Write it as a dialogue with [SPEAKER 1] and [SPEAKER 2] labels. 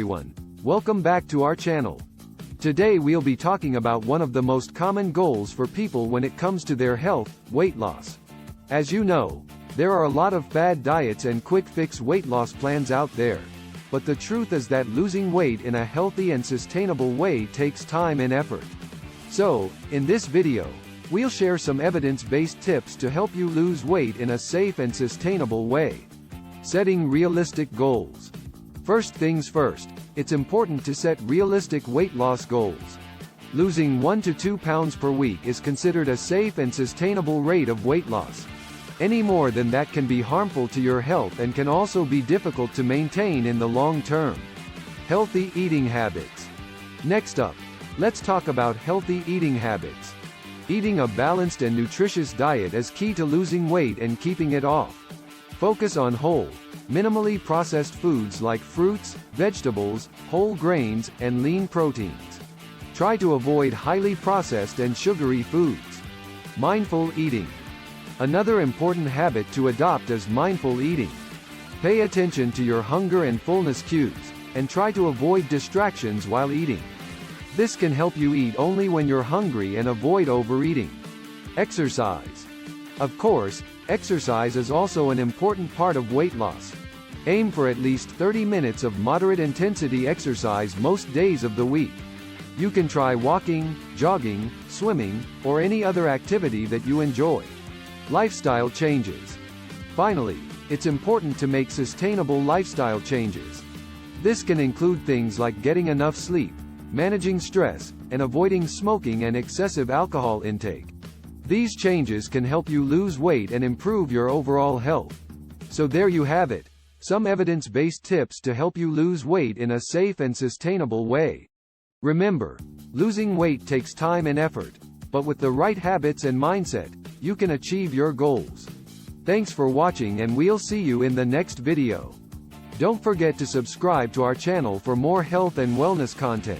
[SPEAKER 1] everyone, welcome back to our channel. Today we'll be talking about one of the most common goals for people when it comes to their health, weight loss. As you know, there are a lot of fad diets and quick fix weight loss plans out there. But the truth is that losing weight in a healthy and sustainable way takes time and effort. So, in this video, we'll share some evidence-based tips to help you lose weight in a safe and sustainable way. Setting realistic goals. First things first, it's important to set realistic weight loss goals. Losing 1 to 2 pounds per week is considered a safe and sustainable rate of weight loss. Any more than that can be harmful to your health and can also be difficult to maintain in the long term. Healthy eating habits. Next up, let's talk about healthy eating habits. Eating a balanced and nutritious diet is key to losing weight and keeping it off. Focus on whole, minimally processed foods like fruits, vegetables, whole grains, and lean proteins. Try to avoid highly processed and sugary foods. Mindful eating. Another important habit to adopt is mindful eating. Pay attention to your hunger and fullness cues, and try to avoid distractions while eating. This can help you eat only when you're hungry and avoid overeating. Exercise. Of course, exercise is also an important part of weight loss. Aim for at least 30 minutes of moderate intensity exercise most days of the week. You can try walking, jogging, swimming, or any other activity that you enjoy. Lifestyle changes. Finally, it's important to make sustainable lifestyle changes. This can include things like getting enough sleep, managing stress, and avoiding smoking and excessive alcohol intake. These changes can help you lose weight and improve your overall health. So there you have it, some evidence-based tips to help you lose weight in a safe and sustainable way. Remember, losing weight takes time and effort, but with the right habits and mindset, you can achieve your goals. Thanks for watching, and we'll see you in the next video. Don't forget to subscribe to our channel for more health and wellness content.